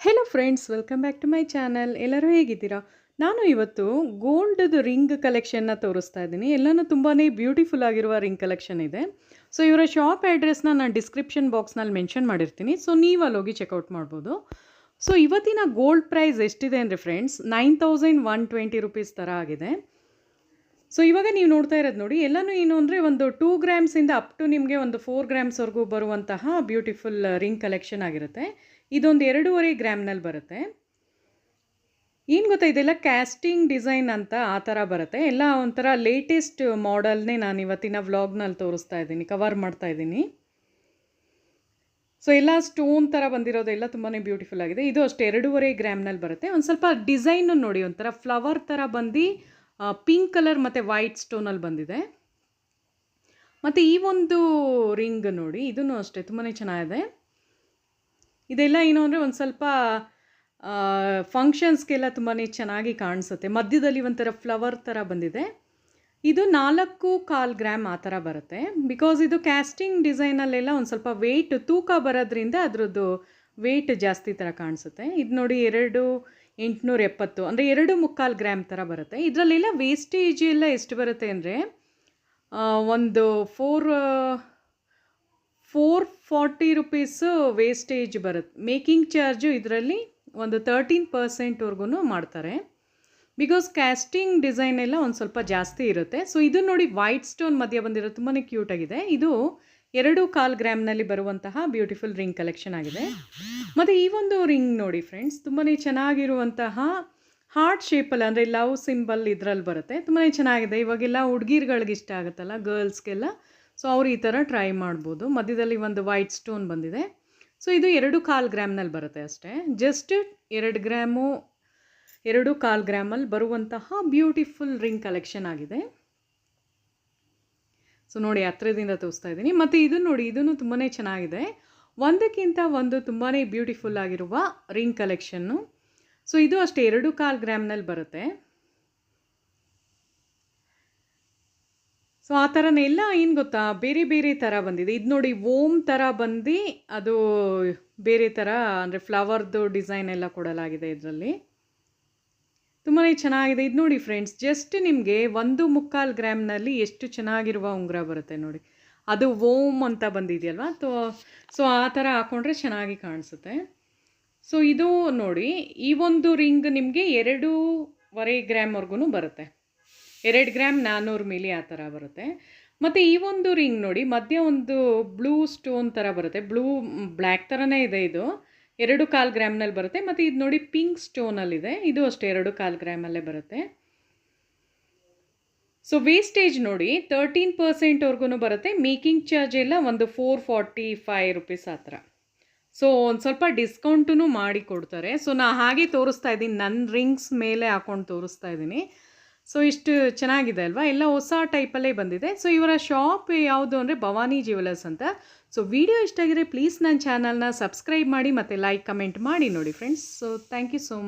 Hello friends, welcome back to my channel. ಎಲ್ಲರೂ ಹೇಗಿದ್ದೀರಾ? ನಾನು ಇವತ್ತು ಗೋಲ್ಡ್ದು ರಿಂಗ್ ಕಲೆಕ್ಷನ್ನ ತೋರಿಸ್ತಾ ಇದ್ದೀನಿ. ಎಲ್ಲನೂ ತುಂಬಾ ಬ್ಯೂಟಿಫುಲ್ ಆಗಿರುವ ರಿಂಗ್ ಕಲೆಕ್ಷನ್ ಇದೆ. ಸೊ ಇವರ ಶಾಪ್ ಅಡ್ರೆಸ್ನ ನಾನು ಡಿಸ್ಕ್ರಿಪ್ಷನ್ ಬಾಕ್ಸ್ನಲ್ಲಿ ಮೆನ್ಷನ್ ಮಾಡಿರ್ತೀನಿ. ಸೊ ನೀವು ಅಲ್ಲಿ ಹೋಗಿ ಚೆಕ್ಔಟ್ ಮಾಡ್ಬೋದು. ಸೊ ಇವತ್ತಿನ ಗೋಲ್ಡ್ ಪ್ರೈಸ್ ಎಷ್ಟಿದೆ ಅಂದರೆ ಫ್ರೆಂಡ್ಸ್, 9120 ರುಪೀಸ್ ಥರ ಆಗಿದೆ. ಸೊ ಇವಾಗ ನೀವು ನೋಡ್ತಾ ಇರೋದು ನೋಡಿ, ಎಲ್ಲನೂ ಏನು ಅಂದರೆ ಒಂದು 2 ಗ್ರಾಮ್ಸಿಂದ ಅಪ್ ಟು ನಿಮಗೆ ಒಂದು 4 ಗ್ರಾಮ್ಸ್ವರೆಗೂ ಬರುವಂತಹ ಬ್ಯೂಟಿಫುಲ್ ರಿಂಗ್ ಕಲೆಕ್ಷನ್ ಆಗಿರುತ್ತೆ. ಇದೊಂದು 2.5 ಗ್ರಾಮ್ನಲ್ಲಿ ಬರುತ್ತೆ. ಏನು ಗೊತ್ತಾ, ಇದೆಲ್ಲ ಕ್ಯಾಸ್ಟಿಂಗ್ ಡಿಸೈನ್ ಅಂತ ಆ ಥರ ಬರುತ್ತೆ. ಎಲ್ಲ ಒಂಥರ ಲೇಟೆಸ್ಟ್ ಮಾಡೆಲ್ನೇ ನಾನು ಇವತ್ತಿನ ವ್ಲಾಗ್ನಲ್ಲಿ ತೋರಿಸ್ತಾ ಇದ್ದೀನಿ, ಕವರ್ ಮಾಡ್ತಾ ಇದ್ದೀನಿ. ಸೊ ಎಲ್ಲ ಸ್ಟೋನ್ ಥರ ಬಂದಿರೋದೆಲ್ಲ ತುಂಬಾ ಬ್ಯೂಟಿಫುಲ್ ಆಗಿದೆ. ಇದು ಅಷ್ಟೇ 2.5 ಗ್ರಾಮ್ನಲ್ಲಿ ಬರುತ್ತೆ. ಒಂದು ಸ್ವಲ್ಪ ಡಿಸೈನು ನೋಡಿ, ಒಂಥರ ಫ್ಲವರ್ ಥರ ಬಂದು ಪಿಂಕ್ ಕಲರ್ ಮತ್ತು ವೈಟ್ ಸ್ಟೋನಲ್ಲಿ ಬಂದಿದೆ. ಮತ್ತು ಈ ಒಂದು ರಿಂಗ್ ನೋಡಿ, ಇದನ್ನು ಅಷ್ಟೇ ತುಂಬಾ ಚೆನ್ನಾಗಿದೆ. ಇದೆಲ್ಲ ಏನು ಅಂದರೆ ಒಂದು ಸ್ವಲ್ಪ ಫಂಕ್ಷನ್ಸ್ಗೆಲ್ಲ ತುಂಬಾ ಚೆನ್ನಾಗಿ ಕಾಣಿಸುತ್ತೆ. ಮಧ್ಯದಲ್ಲಿ ಒಂಥರ ಫ್ಲವರ್ ಥರ ಬಂದಿದೆ. ಇದು 4.25 ಗ್ರಾಮ್ ಆ ಥರ ಬರುತ್ತೆ. ಬಿಕಾಸ್ ಇದು ಕ್ಯಾಸ್ಟಿಂಗ್ ಡಿಸೈನಲ್ಲೆಲ್ಲ ಒಂದು ಸ್ವಲ್ಪ ವೆಯ್ಟ್ ತೂಕ ಬರೋದ್ರಿಂದ ಅದರದ್ದು ವೆಯ್ಟ್ ಜಾಸ್ತಿ ಥರ ಕಾಣಿಸುತ್ತೆ. ಇದು ನೋಡಿ 2,870 ಅಂದರೆ 2.25 ಗ್ರಾಮ್ ಥರ ಬರುತ್ತೆ. ಇದರಲ್ಲೆಲ್ಲ ವೇಸ್ಟೇಜ್ ಎಲ್ಲ ಎಷ್ಟು ಬರುತ್ತೆ ಅಂದರೆ ಒಂದು 440 ರುಪೀಸು ವೇಸ್ಟೇಜ್ ಬರುತ್ತೆ. ಮೇಕಿಂಗ್ ಚಾರ್ಜು ಇದರಲ್ಲಿ ಒಂದು 13% ಮಾಡ್ತಾರೆ. ಬಿಕಾಸ್ ಕ್ಯಾಸ್ಟಿಂಗ್ ಡಿಸೈನ್ ಎಲ್ಲ ಒಂದು ಸ್ವಲ್ಪ ಜಾಸ್ತಿ ಇರುತ್ತೆ. ಸೊ ಇದು ನೋಡಿ, ವೈಟ್ ಸ್ಟೋನ್ ಮಧ್ಯೆ ಬಂದಿರೋ ತುಂಬಾ ಕ್ಯೂಟಾಗಿದೆ. ಇದು 2.25 ಗ್ರಾಮ್ನಲ್ಲಿ ಬರುವಂತಹ ಬ್ಯೂಟಿಫುಲ್ ರಿಂಗ್ ಕಲೆಕ್ಷನ್ ಆಗಿದೆ. ಮತ್ತು ಈ ಒಂದು ರಿಂಗ್ ನೋಡಿ ಫ್ರೆಂಡ್ಸ್, ತುಂಬಾ ಚೆನ್ನಾಗಿರುವಂತಹ ಹಾರ್ಟ್ ಶೇಪಲ್ಲಿ ಅಂದರೆ ಲವ್ ಸಿಂಬಲ್ ಇದರಲ್ಲಿ ಬರುತ್ತೆ. ತುಂಬಾ ಚೆನ್ನಾಗಿದೆ. ಇವಾಗೆಲ್ಲ ಹುಡುಗಿರ್ಗಳಿಗೆ ಇಷ್ಟ ಆಗುತ್ತಲ್ಲ, ಗರ್ಲ್ಸ್ಗೆಲ್ಲ. ಸೊ ಅವ್ರು ಈ ಥರ ಟ್ರೈ ಮಾಡ್ಬೋದು. ಮಧ್ಯದಲ್ಲಿ ಒಂದು ವೈಟ್ ಸ್ಟೋನ್ ಬಂದಿದೆ. ಸೊ ಇದು 2.25 ಗ್ರಾಮ್ನಲ್ಲಿ ಬರುತ್ತೆ ಅಷ್ಟೇ. ಜಸ್ಟ್ 2.25 ಗ್ರಾಮಲ್ಲಿ ಬರುವಂತಹ ಬ್ಯೂಟಿಫುಲ್ ರಿಂಗ್ ಕಲೆಕ್ಷನ್ ಆಗಿದೆ. ಸೊ ನೋಡಿ, ಹತ್ರದಿಂದ ತೋರಿಸ್ತಾ ಇದ್ದೀನಿ. ಮತ್ತು ಇದು ನೋಡಿ, ಇದನ್ನು ತುಂಬಾ ಚೆನ್ನಾಗಿದೆ. ಒಂದಕ್ಕಿಂತ ಒಂದು ತುಂಬಾ ಬ್ಯೂಟಿಫುಲ್ ಆಗಿರುವ ರಿಂಗ್ ಕಲೆಕ್ಷನ್ನು. ಸೊ ಇದು ಅಷ್ಟೇ 2.25 ಗ್ರಾಮ್ನಲ್ಲಿ ಬರುತ್ತೆ. ಸೊ ಆ ಥರನೇ ಎಲ್ಲ ಏನು ಗೊತ್ತಾ, ಬೇರೆ ಬೇರೆ ಥರ ಬಂದಿದೆ. ಇದು ನೋಡಿ, ಓಮ್ ಥರ ಬಂದು ಅದು ಬೇರೆ ಥರ ಅಂದರೆ ಫ್ಲವರ್ದು ಡಿಸೈನ್ ಎಲ್ಲ ಕೊಡಲಾಗಿದೆ ಇದರಲ್ಲಿ. ತುಂಬಾ ಚೆನ್ನಾಗಿದೆ. ಇದು ನೋಡಿ ಫ್ರೆಂಡ್ಸ್, ಜಸ್ಟ್ ನಿಮಗೆ 1.25 ಗ್ರಾಮ್ನಲ್ಲಿ ಎಷ್ಟು ಚೆನ್ನಾಗಿರುವ ಉಂಗುರ ಬರುತ್ತೆ ನೋಡಿ. ಅದು ಓಮ್ ಅಂತ ಬಂದಿದೆಯಲ್ವಾ. ಸೊ ಆ ಥರ ಹಾಕ್ಕೊಂಡ್ರೆ ಚೆನ್ನಾಗಿ ಕಾಣಿಸುತ್ತೆ. ಸೊ ಇದು ನೋಡಿ, ಈ ಒಂದು ರಿಂಗ್ ನಿಮಗೆ 2.25 ಗ್ರಾಮ್ವರೆಗೂ ಬರುತ್ತೆ. 2 ಗ್ರಾಮ್ 400 ಮಿಲಿ ಆ ಥರ ಬರುತ್ತೆ. ಮತ್ತು ಈ ಒಂದು ರಿಂಗ್ ನೋಡಿ, ಮಧ್ಯ ಒಂದು ಬ್ಲೂ ಸ್ಟೋನ್ ಥರ ಬರುತ್ತೆ. ಬ್ಲ್ಯಾಕ್ ಥರನೇ ಇದೆ. ಇದು 2.25 ಗ್ರಾಮ್ನಲ್ಲಿ ಬರುತ್ತೆ. ಮತ್ತು ಇದು ನೋಡಿ, ಪಿಂಕ್ ಸ್ಟೋನಲ್ಲಿದೆ. ಇದು ಅಷ್ಟೇ 2.25 ಗ್ರಾಮಲ್ಲೇ ಬರುತ್ತೆ. ಸೊ ವೇಸ್ಟೇಜ್ ನೋಡಿ 13% ಬರುತ್ತೆ. ಮೇಕಿಂಗ್ ಚಾರ್ಜ್ ಎಲ್ಲ ಒಂದು 445 ರುಪೀಸ್ ಆ ಥರ. ಸೊ ಒಂದು ಸ್ವಲ್ಪ ಡಿಸ್ಕೌಂಟೂ ಮಾಡಿ ಕೊಡ್ತಾರೆ. ಸೊ ನಾನು ಹಾಗೆ ತೋರಿಸ್ತಾ ಇದ್ದೀನಿ, ನನ್ನ ರಿಂಗ್ಸ್ ಮೇಲೆ ಹಾಕ್ಕೊಂಡು ತೋರಿಸ್ತಾ ಇದ್ದೀನಿ. ಸೊ ಇಷ್ಟು ಚೆನ್ನಾಗಿದೆ ಅಲ್ವಾ, ಎಲ್ಲ ಹೊಸ ಟೈಪಲ್ಲೇ ಬಂದಿದೆ. ಸೊ ಇವರ ಶಾಪ್ ಯಾವುದು ಅಂದರೆ ಭವಾನಿ ಜ್ಯುವೆಲರ್ಸ್ ಅಂತ. ಸೊ ವಿಡಿಯೋ ಇಷ್ಟ ಆಗಿದ್ರೆ ಪ್ಲೀಸ್ ನನ್ನ ಚಾನಲ್ನ ಸಬ್ಸ್ಕ್ರೈಬ್ ಮಾಡಿ ಮತ್ತು ಲೈಕ್ ಕಮೆಂಟ್ ಮಾಡಿ ನೋಡಿ friends. So thank you so much.